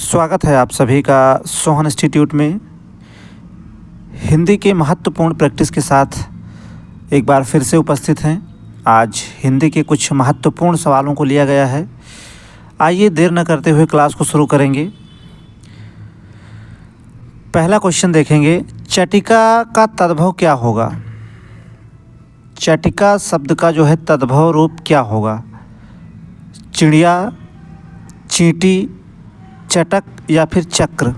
स्वागत है आप सभी का सोहन इंस्टीट्यूट में। हिंदी के महत्वपूर्ण प्रैक्टिस के साथ एक बार फिर से उपस्थित हैं। आज हिंदी के कुछ महत्वपूर्ण सवालों को लिया गया है। आइए देर न करते हुए क्लास को शुरू करेंगे। पहला क्वेश्चन देखेंगे, चटिका का तद्भव क्या होगा। चटिका शब्द का जो है तद्भव रूप क्या होगा। चिड़िया, चींटी, चटक या फिर चक्र।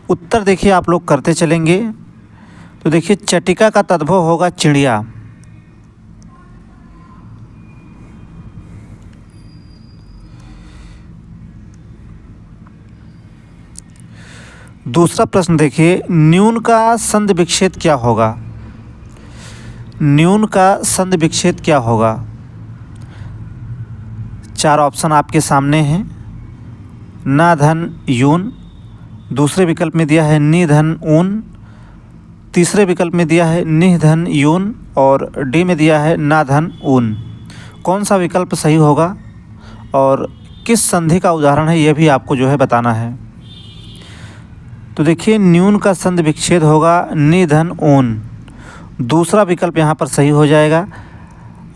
उत्तर देखिए आप लोग करते चलेंगे। तो देखिए चटिका का तद्भव होगा चिड़िया। दूसरा प्रश्न देखिए, न्यून का संधि विच्छेद क्या होगा। न्यून का संधि विच्छेद क्या होगा। चार ऑप्शन आपके सामने हैं। ना धन यून, दूसरे विकल्प में दिया है नि धन ऊन, तीसरे विकल्प में दिया है निह धन यून और डी में दिया है ना धन ऊन। कौन सा विकल्प सही होगा और किस संधि का उदाहरण है यह भी आपको जो है बताना है। तो देखिए न्यून का संधि विच्छेद होगा नि धन ऊन, दूसरा विकल्प यहाँ पर सही हो जाएगा।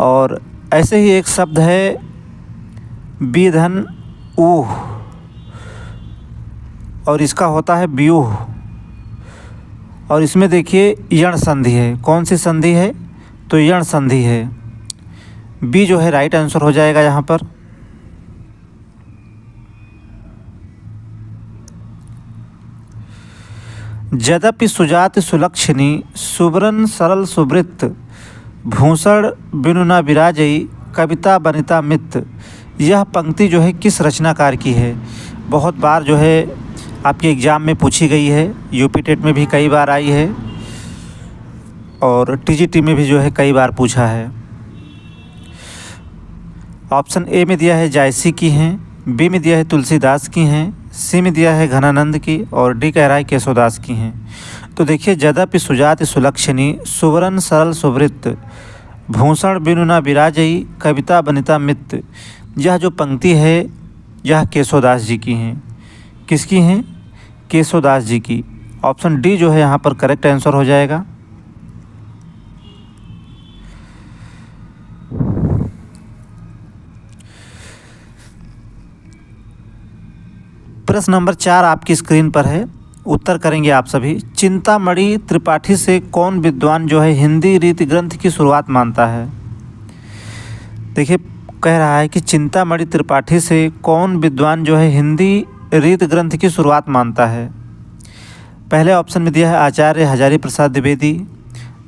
और ऐसे ही एक शब्द है बी धन ऊह और इसका होता है व्यूह और इसमें देखिए यण संधि है। कौन सी संधि है, तो यण संधि है। बी जो है राइट आंसर हो जाएगा यहाँ पर। यद्यपि सुजाति सुलक्षणी सुब्रन सरल सुवृत्त भूषण बिनु न विराजई कविता बनिता मित्त। यह पंक्ति जो है किस रचनाकार की है। बहुत बार जो है आपके एग्ज़ाम में पूछी गई है, यूपी टेट में भी कई बार आई है और टीजीटी में भी जो है कई बार पूछा है। ऑप्शन ए में दिया है जायसी की हैं, बी में दिया है तुलसीदास की हैं, सी में दिया है घनानंद की और डी कह रहा है केशवदास की हैं। तो देखिए यद्यपि सुजाति सुलक्षणी सुवरन सरल सुवृत्त भूषण बिनु न विराजई कविता बनिता मित्त। यह जो पंक्ति है यह केशवदास जी की हैं। किसकी हैं, केशवदास जी की। ऑप्शन डी जो है यहाँ पर करेक्ट आंसर हो जाएगा। प्रश्न नंबर 4 आपकी स्क्रीन पर है, उत्तर करेंगे आप सभी। चिंतामणि त्रिपाठी से कौन विद्वान जो है हिंदी रीति ग्रंथ की शुरुआत मानता है। देखिए कह रहा है कि चिंतामणि त्रिपाठी से कौन विद्वान जो है हिंदी रीत ग्रंथ की शुरुआत मानता है। पहले ऑप्शन में दिया है आचार्य हजारी प्रसाद द्विवेदी,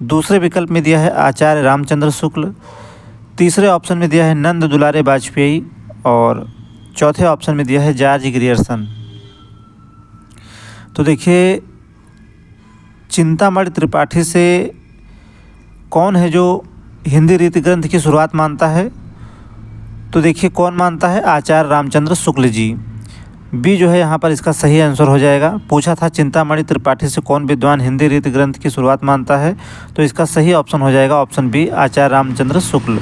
दूसरे विकल्प में दिया है आचार्य रामचंद्र शुक्ल, तीसरे ऑप्शन में दिया है नंद दुलारे वाजपेयी और चौथे ऑप्शन में दिया है जॉर्ज ग्रियर्सन। तो देखिए चिंतामणि त्रिपाठी से कौन है जो हिंदी रीति ग्रंथ की शुरुआत मानता है। तो देखिए कौन मानता है, आचार्य रामचंद्र शुक्ल जी। बी जो है यहाँ पर इसका सही आंसर हो जाएगा। पूछा था चिंतामणि त्रिपाठी से कौन विद्वान हिंदी रीति ग्रंथ की शुरुआत मानता है, तो इसका सही ऑप्शन हो जाएगा ऑप्शन बी, आचार्य रामचंद्र शुक्ल।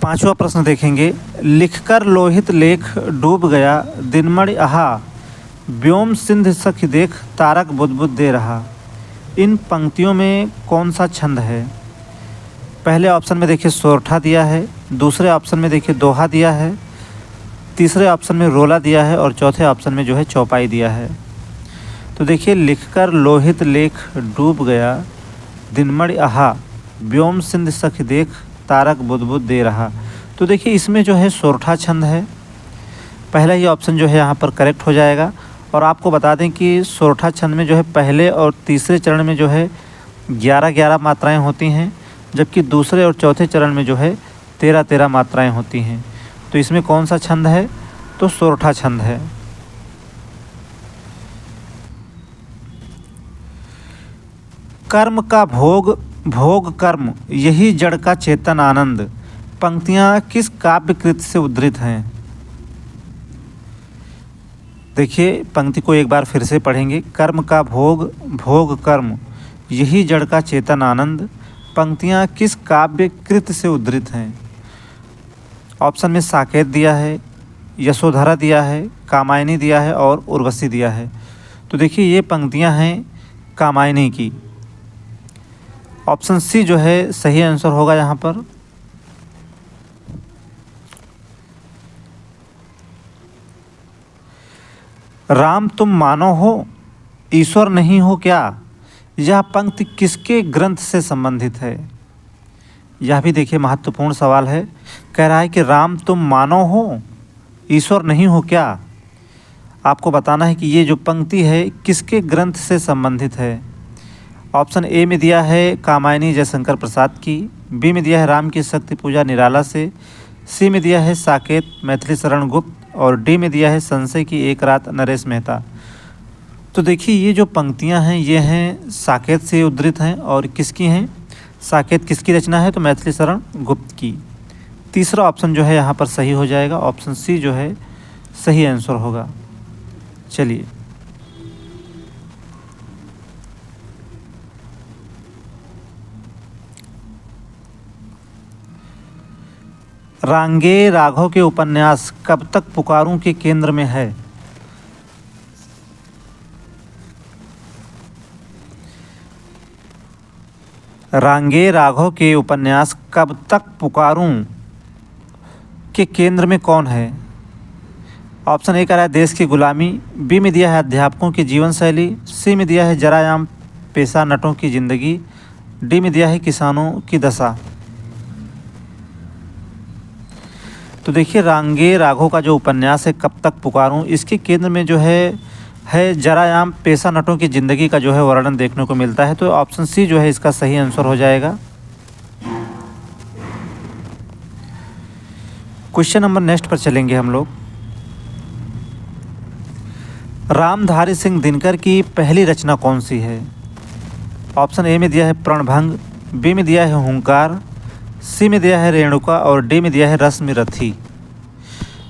पांचवा प्रश्न देखेंगे, लिखकर लोहित लेख डूब गया दिनमणि आहा व्योम सिंध सखी देख तारक बुदबुद दे रहा। इन पंक्तियों में कौन सा छंद है। पहले ऑप्शन में देखिए सोरठा दिया है, दूसरे ऑप्शन में देखिए दोहा दिया है, तीसरे ऑप्शन में रोला दिया है और चौथे ऑप्शन में जो है चौपाई दिया है। तो देखिए लिखकर लोहित लेख डूब गया दिनमणि आहा व्योम सिंध सखी देख तारक बुदबुद दे रहा। तो देखिए इसमें जो है सोरठा छंद है। पहला ही ऑप्शन जो है यहाँ पर करेक्ट हो जाएगा। और आपको बता दें कि सोरठा छंद में जो है पहले और तीसरे चरण में जो है 11-11 मात्राएँ होती हैं, जबकि दूसरे और चौथे चरण में जो है 13-13 मात्राएँ होती हैं। तो इसमें कौन सा छंद है, तो सोरठा छंद है। कर्म का भोग भोग कर्म यही जड़ का चेतन आनंद। पंक्तियाँ किस काव्य कृत से उद्धृत हैं। देखिए पंक्ति को एक बार फिर से पढ़ेंगे। कर्म का भोग भोग कर्म यही जड़ का चेतन आनंद। पंक्तियाँ किस काव्य कृत से उद्धृत हैं। ऑप्शन में साकेत दिया है, यशोधरा दिया है, कामायनी दिया है और उर्वशी दिया है। तो देखिए ये पंक्तियां हैं कामायनी की। ऑप्शन सी जो है सही आंसर होगा यहाँ पर। राम तुम मानव हो, ईश्वर नहीं हो क्या, यह पंक्ति किसके ग्रंथ से संबंधित है? यह भी देखिए महत्वपूर्ण सवाल है। कह रहा है कि राम तुम मानव हो, ईश्वर नहीं हो क्या। आपको बताना है कि ये जो पंक्ति है किसके ग्रंथ से संबंधित है। ऑप्शन ए में दिया है कामायनी जयशंकर प्रसाद की, बी में दिया है राम की शक्ति पूजा निराला से, सी में दिया है साकेत मैथिली शरण गुप्त और डी में दिया है संशय की एक रात नरेश मेहता। तो देखिए ये जो पंक्तियां हैं ये हैं साकेत से उद्धृत हैं। और किसकी हैं? साकेत किसकी रचना है? तो मैथिली शरण गुप्त की। तीसरा ऑप्शन जो है यहाँ पर सही हो जाएगा। ऑप्शन सी जो है सही आंसर होगा। चलिए रांगे राघव के उपन्यास कब तक पुकारूं के केंद्र में है। रांगे राघव के उपन्यास कब तक पुकारूं के केंद्र में कौन है? ऑप्शन ए कह रहा है देश की गुलामी, बी में दिया है अध्यापकों की जीवन शैली, सी में दिया है जरायाम पेशा नटों की ज़िंदगी, डी में दिया है किसानों की दशा। तो देखिए रांगे राघव का जो उपन्यास है कब तक पुकारूं, इसके केंद्र में जो है जरायाम पेशा नटों की ज़िंदगी का जो है वर्णन देखने को मिलता है। तो ऑप्शन सी जो है इसका सही आंसर हो जाएगा। क्वेश्चन नंबर नेक्स्ट पर चलेंगे हम लोग। रामधारी सिंह दिनकर की पहली रचना कौन सी है? ऑप्शन ए में दिया है प्रणभंग, बी में दिया है हुंकार, सी में दिया है रेणुका और डी में दिया है रश्मि रथी।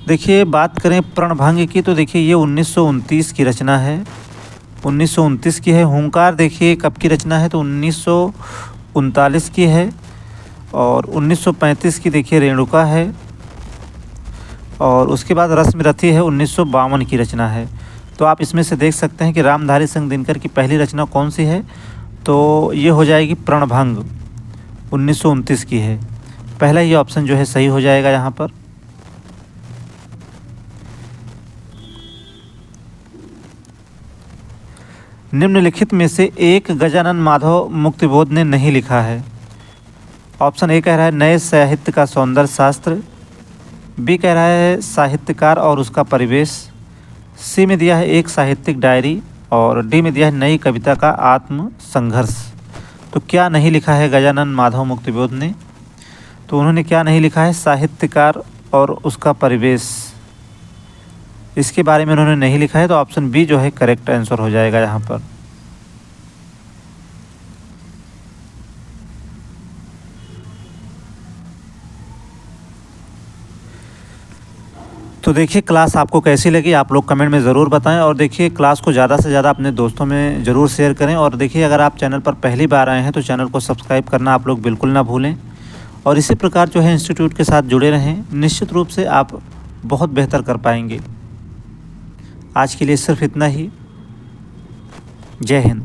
देखिए बात करें प्रणभंग की तो देखिए ये 1929 की रचना है, 1929 की है। हुंकार देखिए कब की रचना है? तो 1939 की है। और 1935 की देखिए रेणुका है और उसके बाद रश्मि रथी है 1952 की रचना है। तो आप इसमें से देख सकते हैं कि रामधारी सिंह दिनकर की पहली रचना कौन सी है। तो ये हो जाएगी प्रणभंग, 1929 की है। पहला ही ऑप्शन जो है सही हो जाएगा यहाँ पर। निम्नलिखित में से एक गजानन माधव मुक्तिबोध ने नहीं लिखा है। ऑप्शन ए कह रहा है नए साहित्य का सौंदर्य शास्त्र, बी कह रहा है साहित्यकार और उसका परिवेश, सी में दिया है एक साहित्यिक डायरी और डी में दिया है नई कविता का आत्म संघर्ष। तो क्या नहीं लिखा है गजानन माधव मुक्तिबोध ने? तो उन्होंने क्या नहीं लिखा है? साहित्यकार और उसका परिवेश, इसके बारे में उन्होंने नहीं लिखा है। तो ऑप्शन बी जो है करेक्ट आंसर हो जाएगा यहाँ पर। तो देखिए क्लास आपको कैसी लगी आप लोग कमेंट में ज़रूर बताएं। और देखिए क्लास को ज़्यादा से ज़्यादा अपने दोस्तों में ज़रूर शेयर करें। और देखिए अगर आप चैनल पर पहली बार आए हैं तो चैनल को सब्सक्राइब करना आप लोग बिल्कुल ना भूलें। और इसी प्रकार जो है इंस्टीट्यूट के साथ जुड़े रहें, निश्चित रूप से आप बहुत बेहतर कर पाएंगे। आज के लिए सिर्फ इतना ही। जय हिंद।